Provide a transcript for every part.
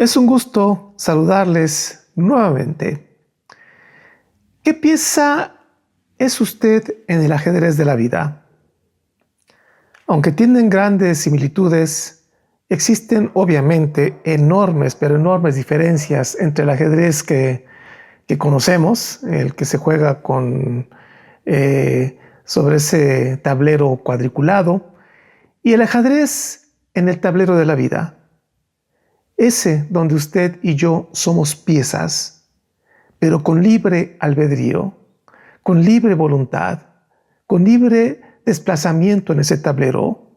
Es un gusto saludarles nuevamente. ¿Qué pieza es usted en el ajedrez de la vida? Aunque tienen grandes similitudes, existen obviamente enormes, pero enormes diferencias entre el ajedrez que conocemos, el que se juega sobre ese tablero cuadriculado, y el ajedrez en el tablero de la vida. Ese donde usted y yo somos piezas, pero con libre albedrío, con libre voluntad, con libre desplazamiento en ese tablero.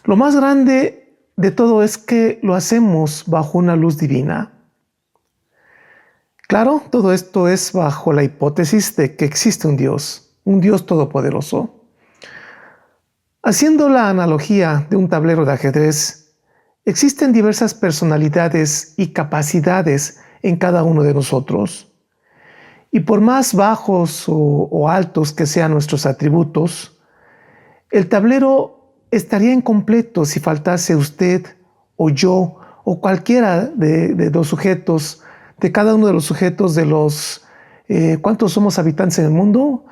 Lo más grande de todo es que lo hacemos bajo una luz divina. Claro, todo esto es bajo la hipótesis de que existe un Dios todopoderoso. Haciendo la analogía de un tablero de ajedrez, existen diversas personalidades y capacidades en cada uno de nosotros. Y por más bajos o altos que sean nuestros atributos, el tablero estaría incompleto si faltase usted o yo o cualquiera de los sujetos, de cada uno de los sujetos de los... ¿cuántos somos habitantes en el mundo?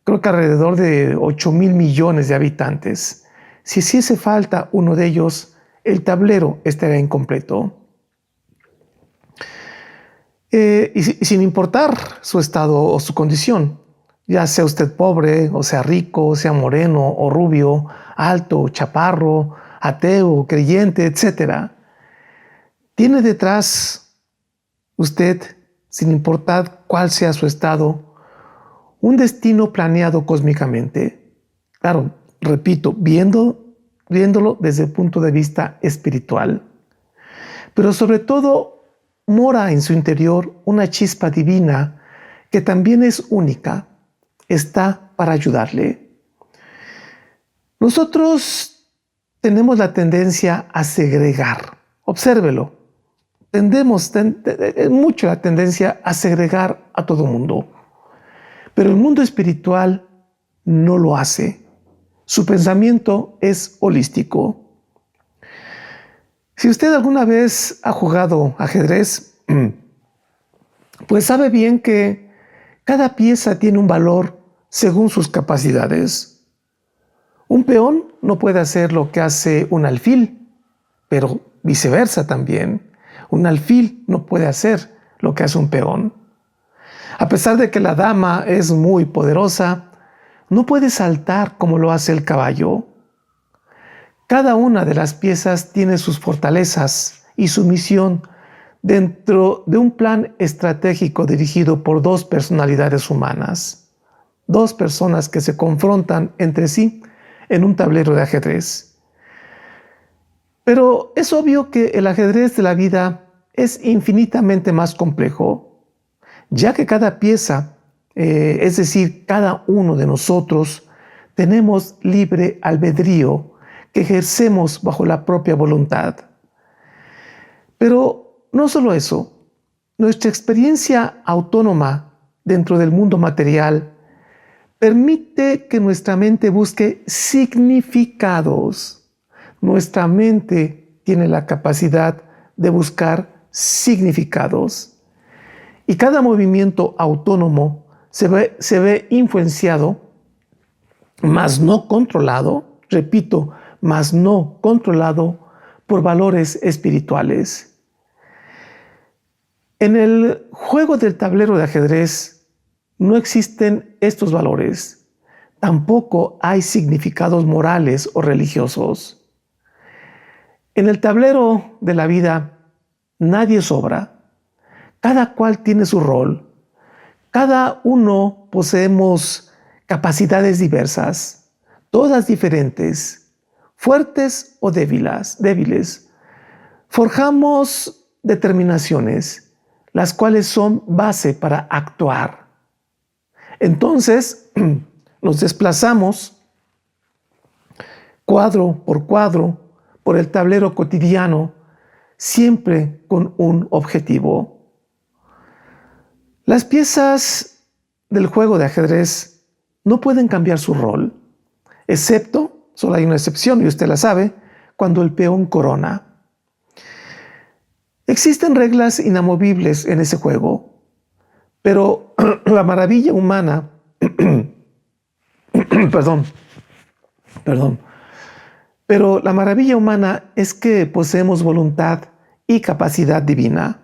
Creo que alrededor de 8,000 millones de habitantes. Si hiciese falta uno de ellos, el tablero estaría incompleto. Y sin importar su estado o su condición, ya sea usted pobre, o sea rico, sea moreno o rubio, alto, chaparro, ateo, creyente, etc. Tiene detrás usted, sin importar cuál sea su estado, un destino planeado cósmicamente. Claro, repito, viéndolo desde el punto de vista espiritual. Pero sobre todo, mora en su interior una chispa divina que también es única, está para ayudarle. Nosotros tenemos la tendencia a segregar. Obsérvelo. Tenemos mucho la tendencia a segregar a todo mundo. Pero el mundo espiritual no lo hace. Su pensamiento es holístico. Si usted alguna vez ha jugado ajedrez, pues sabe bien que cada pieza tiene un valor según sus capacidades. Un peón no puede hacer lo que hace un alfil, pero viceversa también. Un alfil no puede hacer lo que hace un peón. A pesar de que la dama es muy poderosa, no puede saltar como lo hace el caballo. Cada una de las piezas tiene sus fortalezas y su misión dentro de un plan estratégico dirigido por dos personalidades humanas, dos personas que se confrontan entre sí en un tablero de ajedrez. Pero es obvio que el ajedrez de la vida es infinitamente más complejo, ya que cada pieza, es decir, cada uno de nosotros, tenemos libre albedrío que ejercemos bajo la propia voluntad. Pero no solo eso, nuestra experiencia autónoma dentro del mundo material permite que nuestra mente busque significados. Nuestra mente tiene la capacidad de buscar significados. Y cada movimiento autónomo se ve influenciado, mas no controlado, repito, mas no controlado por valores espirituales. En el juego del tablero de ajedrez no existen estos valores. Tampoco hay significados morales o religiosos. En el tablero de la vida nadie sobra. Cada cual tiene su rol. Cada uno poseemos capacidades diversas, todas diferentes, fuertes o débiles. Forjamos determinaciones, las cuales son base para actuar. Entonces, nos desplazamos cuadro por el tablero cotidiano, siempre con un objetivo. Las piezas del juego de ajedrez no pueden cambiar su rol, excepto, solo hay una excepción y usted la sabe, cuando el peón corona. Existen reglas inamovibles en ese juego, pero la maravilla humana, perdón, pero la maravilla humana es que poseemos voluntad y capacidad divina.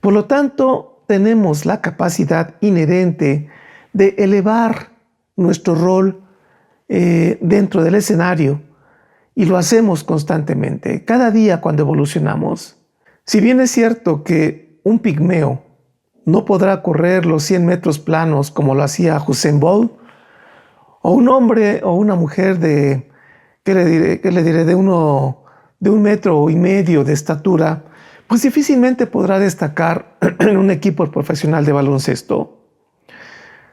Por lo tanto, tenemos la capacidad inherente de elevar nuestro rol dentro del escenario, y lo hacemos constantemente, cada día cuando evolucionamos. Si bien es cierto que un pigmeo no podrá correr los 100 metros planos como lo hacía Usain Bolt, o un hombre o una mujer de, ¿qué le diré? De 1,5 metros de estatura, pues difícilmente podrá destacar en un equipo profesional de baloncesto.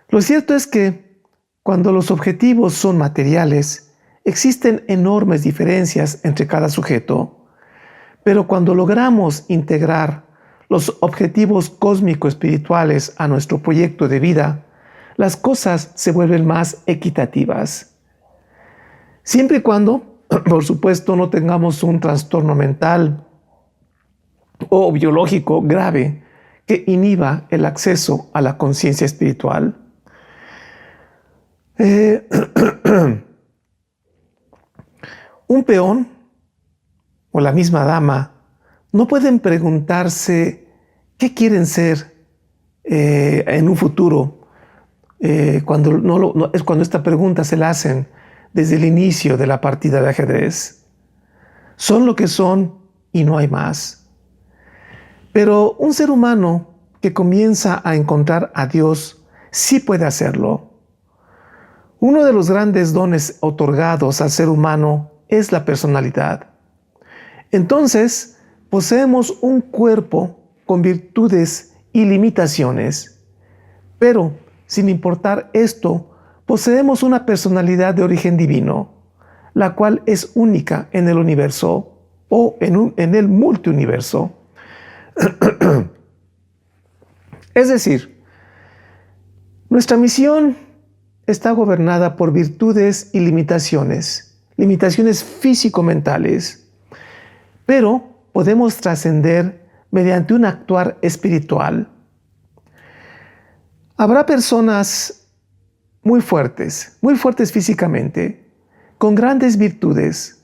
Lo cierto es que cuando los objetivos son materiales, existen enormes diferencias entre cada sujeto, pero cuando logramos integrar los objetivos cósmico-espirituales a nuestro proyecto de vida, las cosas se vuelven más equitativas. Siempre y cuando, por supuesto, no tengamos un trastorno mental o biológico grave que inhiba el acceso a la conciencia espiritual. Un peón o la misma dama no pueden preguntarse qué quieren ser en un futuro cuando esta pregunta se la hacen desde el inicio de la partida de ajedrez. Son lo que son y no hay más. Pero un ser humano que comienza a encontrar a Dios sí puede hacerlo. Uno de los grandes dones otorgados al ser humano es la personalidad. Entonces, poseemos un cuerpo con virtudes y limitaciones, pero sin importar esto, poseemos una personalidad de origen divino, la cual es única en el universo o en el multiuniverso. Es decir, nuestra misión está gobernada por virtudes y limitaciones físico-mentales, pero podemos trascender mediante un actuar espiritual. Habrá personas muy fuertes físicamente, con grandes virtudes,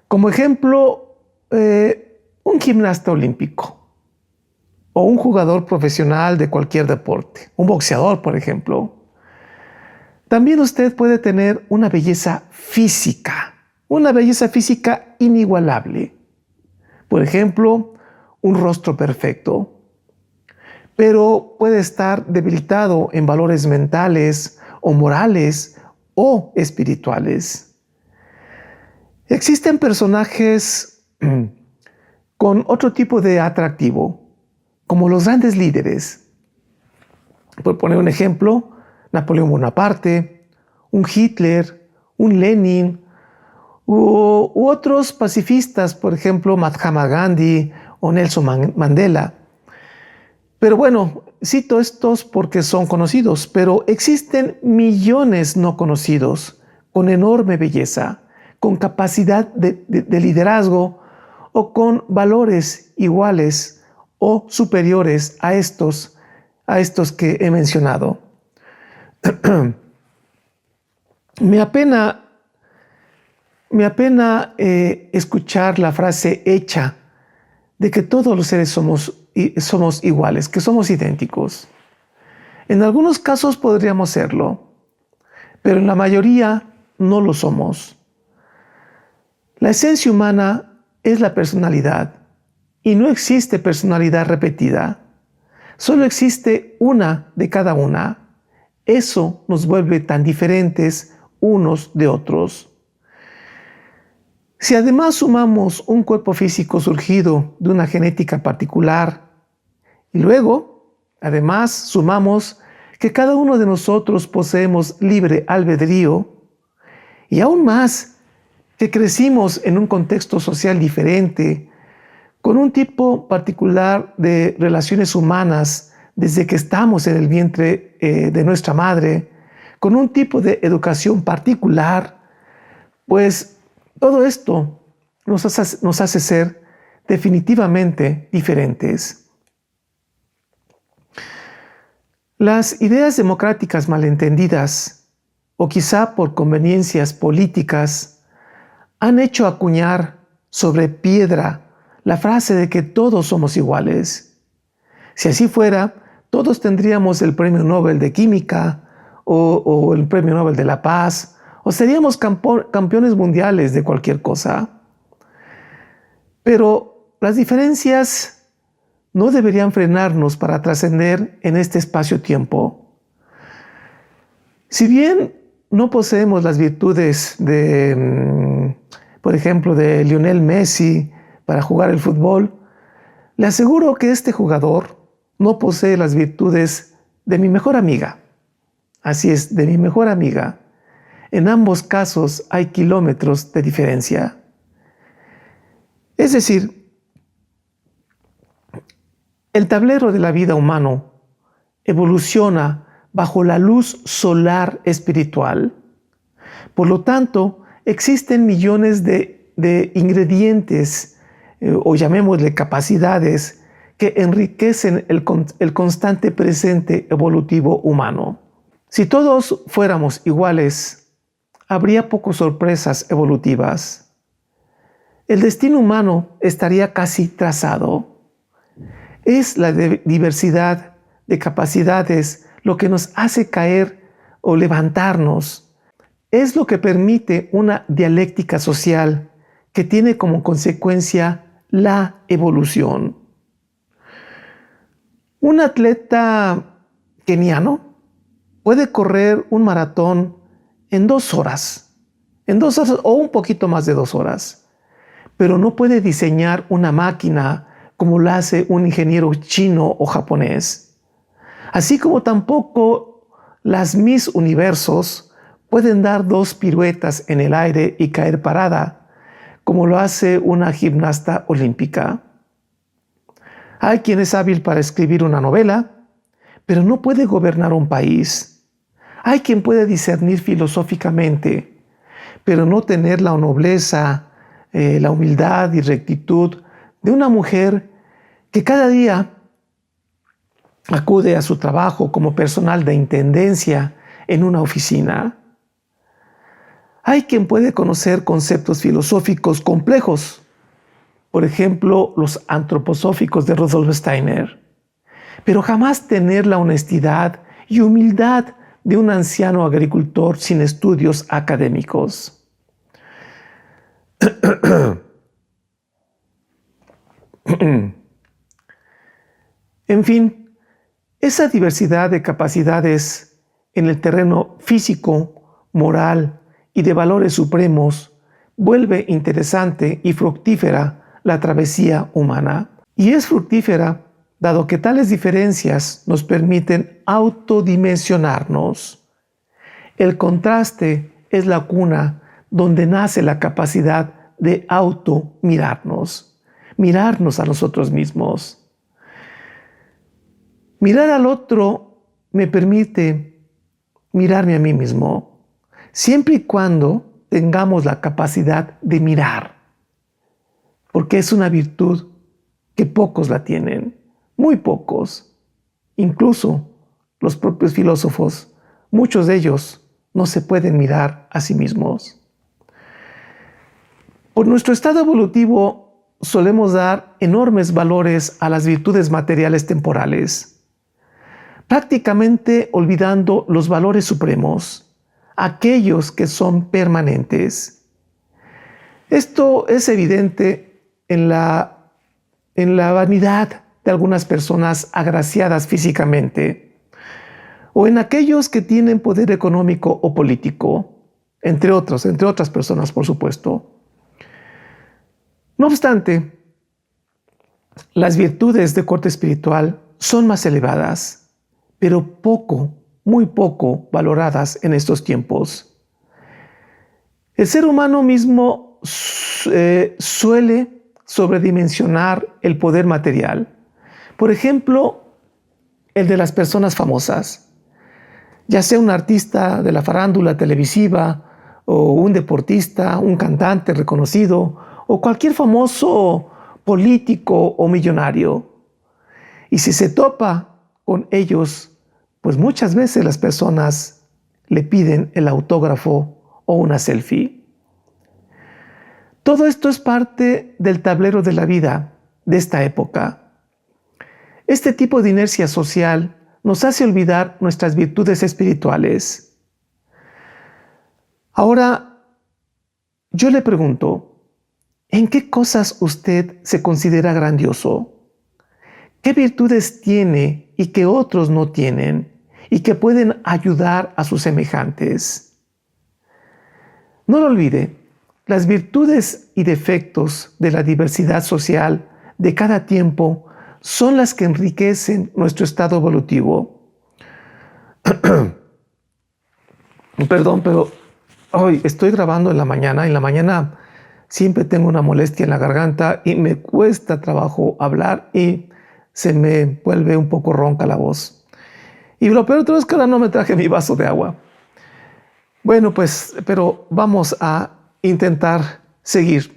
como ejemplo, un gimnasta olímpico o un jugador profesional de cualquier deporte, un boxeador, por ejemplo. También usted puede tener una belleza física inigualable. Por ejemplo, un rostro perfecto, pero puede estar debilitado en valores mentales o morales o espirituales. Existen personajes con otro tipo de atractivo, como los grandes líderes. Por poner un ejemplo, Napoleón Bonaparte, un Hitler, un Lenin, u otros pacifistas, por ejemplo, Mahatma Gandhi o Nelson Mandela. Pero bueno, cito estos porque son conocidos, pero existen millones no conocidos, con enorme belleza, con capacidad de liderazgo o con valores iguales o superiores a estos que he mencionado. Me apena escuchar la frase hecha de que todos los seres somos iguales, que somos idénticos. En algunos casos podríamos serlo, pero en la mayoría no lo somos. La esencia humana es la personalidad, y no existe personalidad repetida. Solo existe una de cada una. Eso nos vuelve tan diferentes unos de otros. Si además sumamos un cuerpo físico surgido de una genética particular, y luego, además, sumamos que cada uno de nosotros poseemos libre albedrío, y aún más, que crecimos en un contexto social diferente, con un tipo particular de relaciones humanas desde que estamos en el vientre de nuestra madre, con un tipo de educación particular, pues todo esto nos hace ser definitivamente diferentes. Las ideas democráticas malentendidas, o quizá por conveniencias políticas, han hecho acuñar sobre piedra la frase de que todos somos iguales. Si así fuera, todos tendríamos el Premio Nobel de Química o el Premio Nobel de la Paz, o seríamos campeones mundiales de cualquier cosa. Pero las diferencias no deberían frenarnos para trascender en este espacio-tiempo. Si bien no poseemos las virtudes por ejemplo, de Lionel Messi para jugar el fútbol, le aseguro que este jugador no posee las virtudes de mi mejor amiga. Así es, de mi mejor amiga. En ambos casos hay kilómetros de diferencia. Es decir, el tablero de la vida humano evoluciona bajo la luz solar espiritual. Por lo tanto, existen millones de ingredientes, o llamémosle capacidades, que enriquecen el constante presente evolutivo humano. Si todos fuéramos iguales, habría pocas sorpresas evolutivas. El destino humano estaría casi trazado. Es la diversidad de capacidades lo que nos hace caer o levantarnos. Es lo que permite una dialéctica social que tiene como consecuencia la evolución. Un atleta keniano puede correr un maratón en 2 horas, o un poquito más de 2 horas, pero no puede diseñar una máquina como lo hace un ingeniero chino o japonés. Así como tampoco las Miss Universos pueden dar 2 piruetas en el aire y caer parada, como lo hace una gimnasta olímpica. Hay quien es hábil para escribir una novela, pero no puede gobernar un país. Hay quien puede discernir filosóficamente, pero no tener la nobleza, la humildad y rectitud de una mujer que cada día acude a su trabajo como personal de intendencia en una oficina. Hay quien puede conocer conceptos filosóficos complejos, por ejemplo, los antroposóficos de Rudolf Steiner, pero jamás tener la honestidad y humildad de un anciano agricultor sin estudios académicos. En fin, esa diversidad de capacidades en el terreno físico, moral y de valores supremos vuelve interesante y fructífera la travesía humana. Y es fructífera dado que tales diferencias nos permiten autodimensionarnos. El contraste es la cuna donde nace la capacidad de mirarnos a nosotros mismos. Mirar al otro me permite mirarme a mí mismo, siempre y cuando tengamos la capacidad de mirar, porque es una virtud que pocos la tienen, muy pocos. Incluso los propios filósofos, muchos de ellos no se pueden mirar a sí mismos. Por nuestro estado evolutivo solemos dar enormes valores a las virtudes materiales temporales, prácticamente olvidando los valores supremos, aquellos que son permanentes. Esto es evidente en la vanidad de algunas personas agraciadas físicamente, o en aquellos que tienen poder económico o político, entre otras personas, por supuesto. No obstante, las virtudes de corte espiritual son más elevadas, pero muy poco valoradas en estos tiempos. El ser humano mismo suele sobredimensionar el poder material. Por ejemplo, el de las personas famosas, ya sea un artista de la farándula televisiva, o un deportista, un cantante reconocido, o cualquier famoso político o millonario. Y si se topa con ellos, pues muchas veces las personas le piden el autógrafo o una selfie. Todo esto es parte del tablero de la vida de esta época. Este tipo de inercia social nos hace olvidar nuestras virtudes espirituales. Ahora, yo le pregunto, ¿en qué cosas usted se considera grandioso? ¿Qué virtudes tiene y que otros no tienen y que pueden ayudar a sus semejantes? No lo olvide, las virtudes y defectos de la diversidad social de cada tiempo son las que enriquecen nuestro estado evolutivo. Perdón, pero hoy estoy grabando en la mañana. En la mañana siempre tengo una molestia en la garganta y me cuesta trabajo hablar y se me vuelve un poco ronca la voz. Y lo peor de todo es que ahora no me traje mi vaso de agua. Bueno, pues, pero vamos a intentar seguir.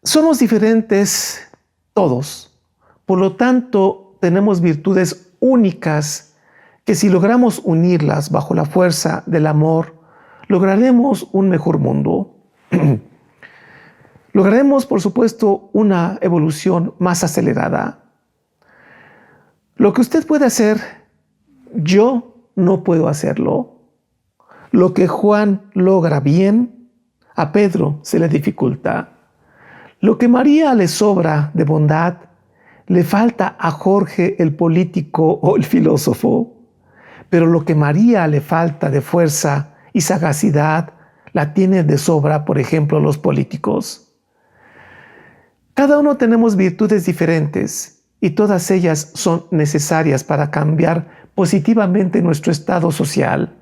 Somos diferentes todos. Por lo tanto, tenemos virtudes únicas que si logramos unirlas bajo la fuerza del amor, lograremos un mejor mundo. Lograremos, por supuesto, una evolución más acelerada. Lo que usted puede hacer, yo no puedo hacerlo. Lo que Juan logra bien, a Pedro se le dificulta. Lo que María le sobra de bondad, le falta a Jorge el político o el filósofo. Pero lo que María le falta de fuerza y sagacidad, la tiene de sobra, por ejemplo, los políticos. Cada uno tenemos virtudes diferentes y todas ellas son necesarias para cambiar positivamente nuestro estado social,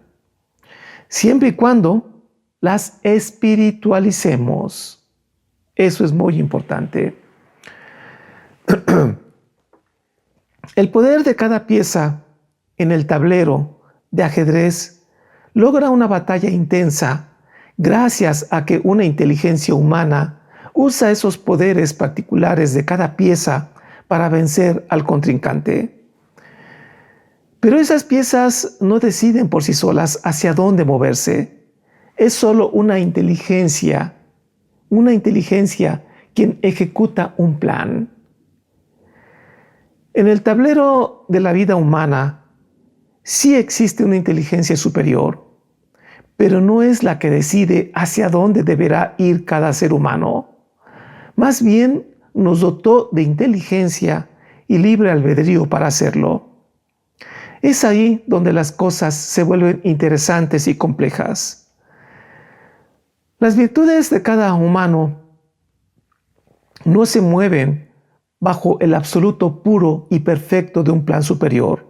siempre y cuando las espiritualicemos. Eso es muy importante. El poder de cada pieza en el tablero de ajedrez logra una batalla intensa gracias a que una inteligencia humana usa esos poderes particulares de cada pieza para vencer al contrincante. Pero esas piezas no deciden por sí solas hacia dónde moverse. Es solo una inteligencia quien ejecuta un plan. En el tablero de la vida humana sí existe una inteligencia superior, pero no es la que decide hacia dónde deberá ir cada ser humano. Más bien nos dotó de inteligencia y libre albedrío para hacerlo. Es ahí donde las cosas se vuelven interesantes y complejas. Las virtudes de cada humano no se mueven bajo el absoluto puro y perfecto de un plan superior.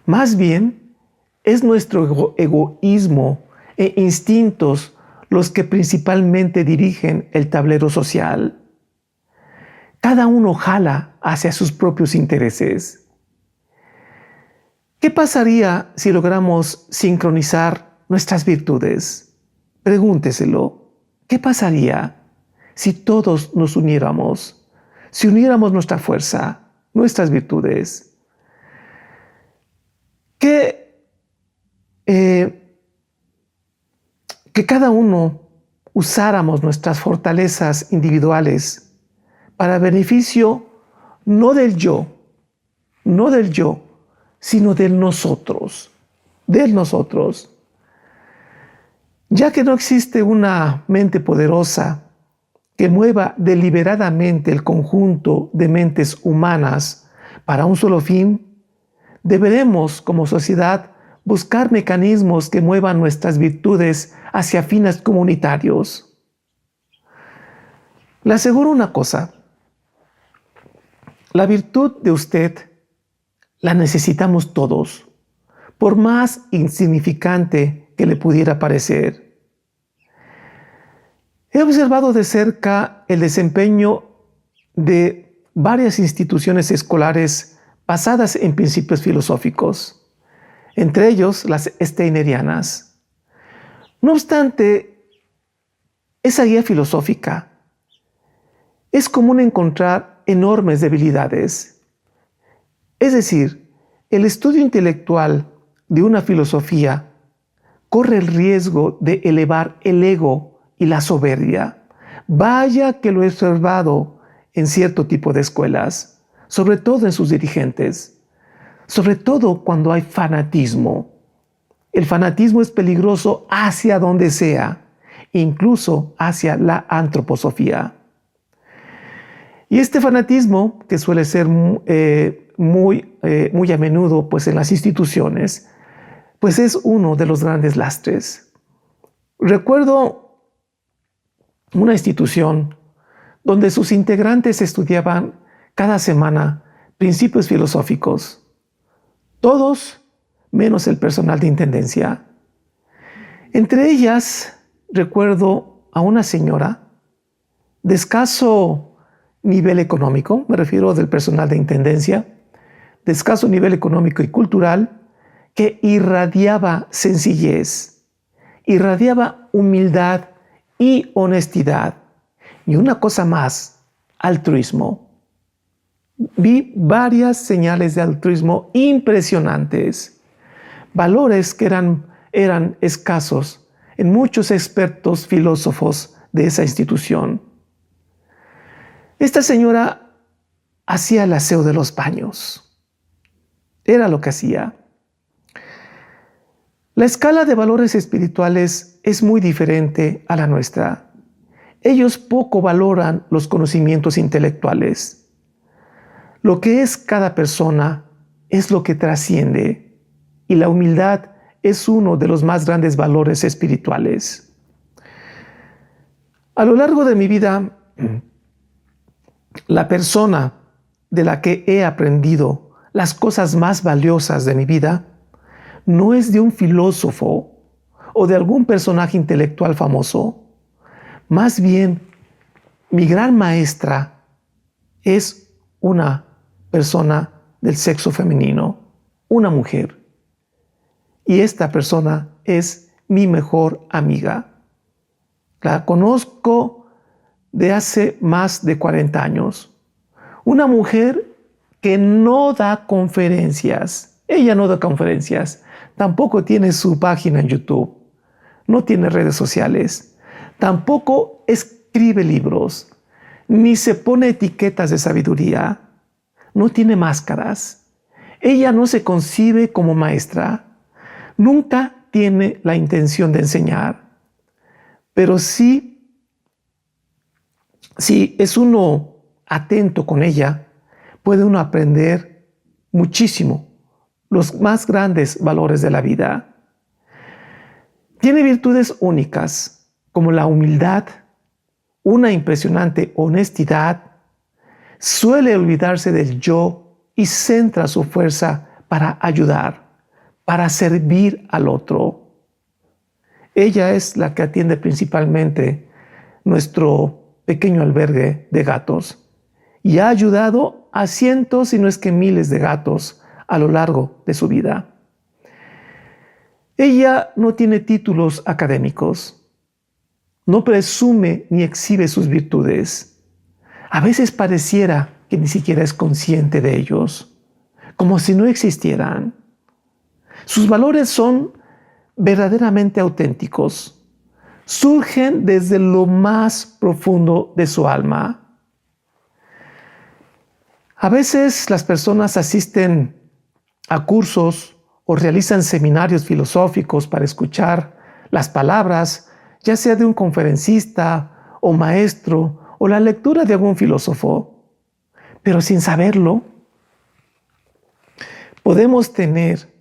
Más bien, es nuestro egoísmo e instintos los que principalmente dirigen el tablero social. Cada uno jala hacia sus propios intereses. ¿Qué pasaría si logramos sincronizar nuestras virtudes? Pregúnteselo. ¿Qué pasaría si todos nos uniéramos? Si uniéramos nuestra fuerza, nuestras virtudes. Que cada uno usáramos nuestras fortalezas individuales para beneficio no del yo, sino del nosotros, Ya que no existe una mente poderosa que mueva deliberadamente el conjunto de mentes humanas para un solo fin, deberemos como sociedad buscar mecanismos que muevan nuestras virtudes hacia fines comunitarios. Le aseguro una cosa, la virtud de usted la necesitamos todos, por más insignificante que le pudiera parecer. He observado de cerca el desempeño de varias instituciones escolares basadas en principios filosóficos, entre ellos las steinerianas. No obstante, esa guía filosófica es común encontrar enormes debilidades. Es decir, el estudio intelectual de una filosofía corre el riesgo de elevar el ego y la soberbia. Vaya que lo he observado en cierto tipo de escuelas, sobre todo en sus dirigentes, sobre todo cuando hay fanatismo. El fanatismo es peligroso hacia donde sea, incluso hacia la antroposofía. Y este fanatismo, que suele ser muy a menudo pues, en las instituciones, pues es uno de los grandes lastres. Recuerdo una institución donde sus integrantes estudiaban cada semana principios filosóficos, todos menos el personal de intendencia. Entre ellas, recuerdo a una señora de escaso nivel económico, me refiero del personal de intendencia, de escaso nivel económico y cultural, que irradiaba sencillez, irradiaba humildad y honestidad. Y una cosa más, altruismo. Vi varias señales de altruismo impresionantes, valores que eran escasos en muchos expertos filósofos de esa institución. Esta señora hacía el aseo de los baños. Era lo que hacía. La escala de valores espirituales es muy diferente a la nuestra. Ellos poco valoran los conocimientos intelectuales. Lo que es cada persona es lo que trasciende, y la humildad es uno de los más grandes valores espirituales. A lo largo de mi vida, la persona de la que he aprendido las cosas más valiosas de mi vida no es de un filósofo o de algún personaje intelectual famoso. Más bien, mi gran maestra es una persona del sexo femenino, una mujer. Y esta persona es mi mejor amiga. La conozco de hace más de 40 años. Una mujer que no da conferencias. Ella no da conferencias. Tampoco tiene su página en YouTube. No tiene redes sociales. Tampoco escribe libros. Ni se pone etiquetas de sabiduría. No tiene máscaras. Ella no se concibe como maestra. Nunca tiene la intención de enseñar. Pero sí, si es uno atento con ella, puede uno aprender muchísimo, los más grandes valores de la vida. Tiene virtudes únicas, como la humildad, una impresionante honestidad, suele olvidarse del yo y centra su fuerza para ayudar, para servir al otro. Ella es la que atiende principalmente nuestro pequeño albergue de gatos y ha ayudado a cientos, si no es que miles de gatos a lo largo de su vida. Ella no tiene títulos académicos, no presume ni exhibe sus virtudes. A veces pareciera que ni siquiera es consciente de ellos, como si no existieran. Sus valores son verdaderamente auténticos. Surgen desde lo más profundo de su alma. A veces las personas asisten a cursos o realizan seminarios filosóficos para escuchar las palabras, ya sea de un conferencista o maestro o la lectura de algún filósofo. Pero sin saberlo, podemos tener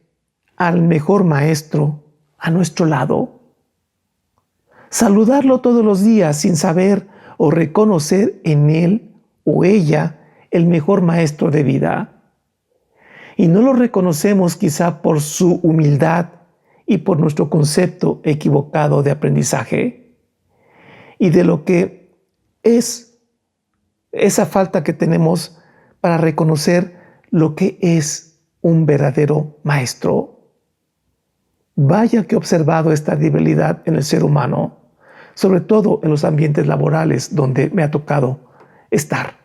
al mejor maestro a nuestro lado. Saludarlo todos los días sin saber o reconocer en él o ella el mejor maestro de vida. Y no lo reconocemos quizá por su humildad y por nuestro concepto equivocado de aprendizaje y de lo que es esa falta que tenemos para reconocer lo que es un verdadero maestro. Vaya que he observado esta debilidad en el ser humano, sobre todo en los ambientes laborales donde me ha tocado estar.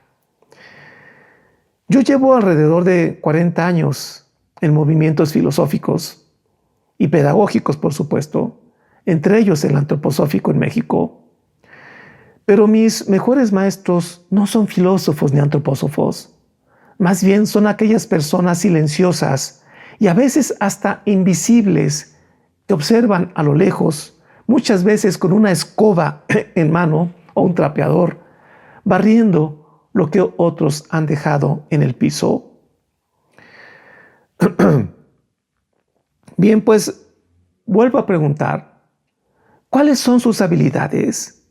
Yo llevo alrededor de 40 años en movimientos filosóficos y pedagógicos, por supuesto, entre ellos el antroposófico en México. Pero mis mejores maestros no son filósofos ni antropósofos. Más bien son aquellas personas silenciosas y a veces hasta invisibles que observan a lo lejos, muchas veces con una escoba en mano o un trapeador, barriendo lo que otros han dejado en el piso. Bien, pues vuelvo a preguntar, ¿cuáles son sus habilidades?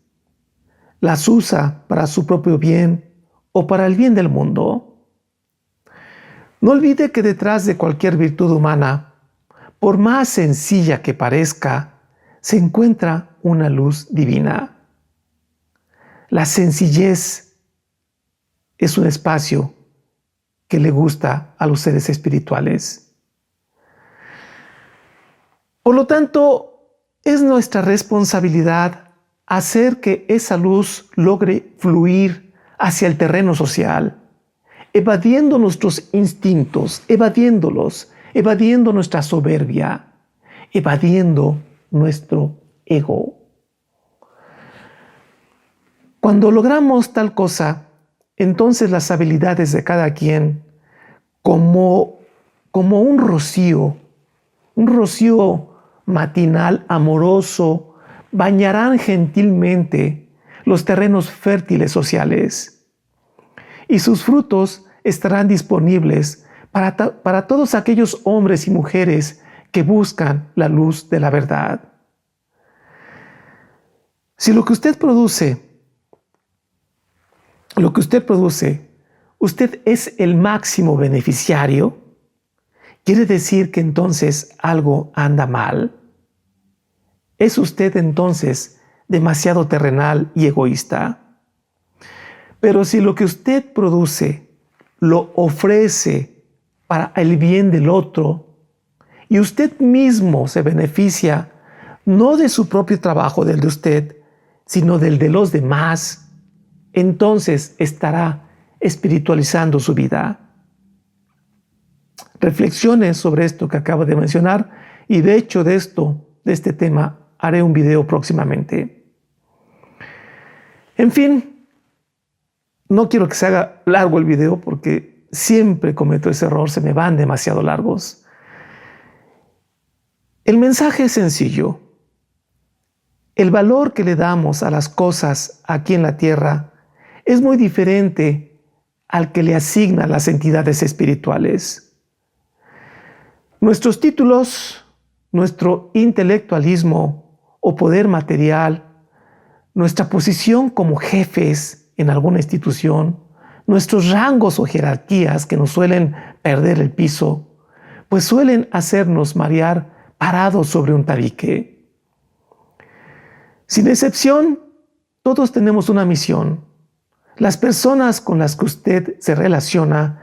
¿Las usa para su propio bien o para el bien del mundo? No olvide que detrás de cualquier virtud humana, por más sencilla que parezca, se encuentra una luz divina. La sencillez es un espacio que le gusta a los seres espirituales. Por lo tanto, es nuestra responsabilidad hacer que esa luz logre fluir hacia el terreno social, evadiendo nuestros instintos, evadiendo nuestra soberbia, evadiendo nuestro ego. Cuando logramos tal cosa, entonces las habilidades de cada quien, como un rocío matinal amoroso, bañarán gentilmente los terrenos fértiles sociales, y sus frutos estarán disponibles para todos aquellos hombres y mujeres que buscan la luz de la verdad. Si lo que usted produce, usted es el máximo beneficiario, quiere decir que entonces algo anda mal. ¿Es usted entonces demasiado terrenal y egoísta? Pero si lo que usted produce lo ofrece para el bien del otro y usted mismo se beneficia no de su propio trabajo, del de usted, sino del de los demás, entonces estará espiritualizando su vida. Reflexione sobre esto que acabo de mencionar y de hecho de este tema, haré un video próximamente. En fin, no quiero que se haga largo el video porque siempre cometo ese error, se me van demasiado largos. El mensaje es sencillo. El valor que le damos a las cosas aquí en la tierra es muy diferente al que le asignan las entidades espirituales. Nuestros títulos, nuestro intelectualismo o poder material, nuestra posición como jefes en alguna institución, nuestros rangos o jerarquías que nos suelen perder el piso, pues suelen hacernos marear parados sobre un tabique. Sin excepción, todos tenemos una misión. Las personas con las que usted se relaciona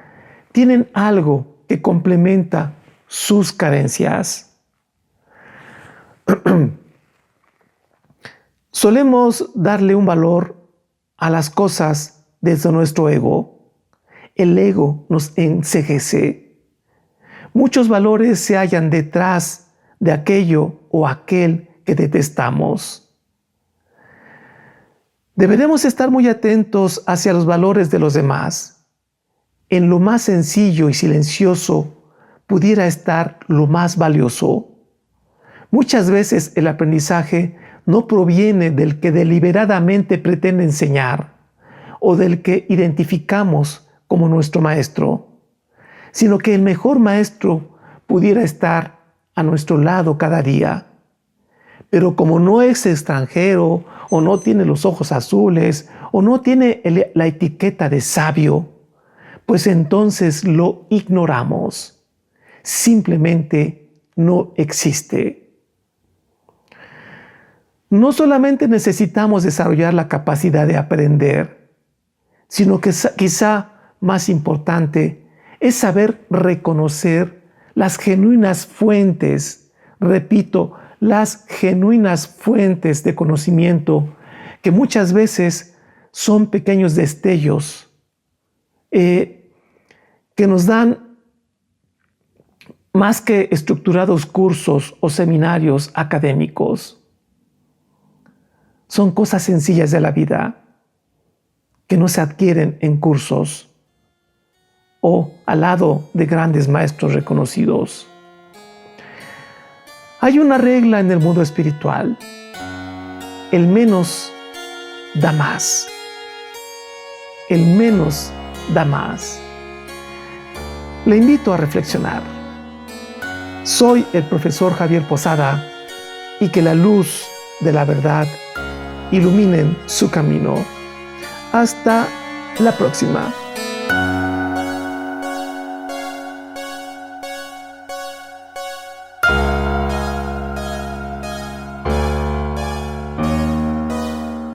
tienen algo que complementa sus carencias. Solemos darle un valor a las cosas desde nuestro ego. El ego nos enceguece. Muchos valores se hallan detrás de aquello o aquel que detestamos. Deberemos estar muy atentos hacia los valores de los demás. En lo más sencillo y silencioso pudiera estar lo más valioso. Muchas veces el aprendizaje no proviene del que deliberadamente pretende enseñar o del que identificamos como nuestro maestro, sino que el mejor maestro pudiera estar a nuestro lado cada día. Pero como no es extranjero, o no tiene los ojos azules, o no tiene la etiqueta de sabio, pues entonces lo ignoramos. Simplemente no existe. No solamente necesitamos desarrollar la capacidad de aprender, sino que quizá más importante es saber reconocer las genuinas fuentes, repito, las genuinas fuentes de conocimiento que muchas veces son pequeños destellos que nos dan más que estructurados cursos o seminarios académicos. Son cosas sencillas de la vida que no se adquieren en cursos o al lado de grandes maestros reconocidos. Hay una regla en el mundo espiritual: el menos da más. El menos da más. Le invito a reflexionar. Soy el profesor Javier Posada, y que la luz de la verdad ilumine su camino. Hasta la próxima.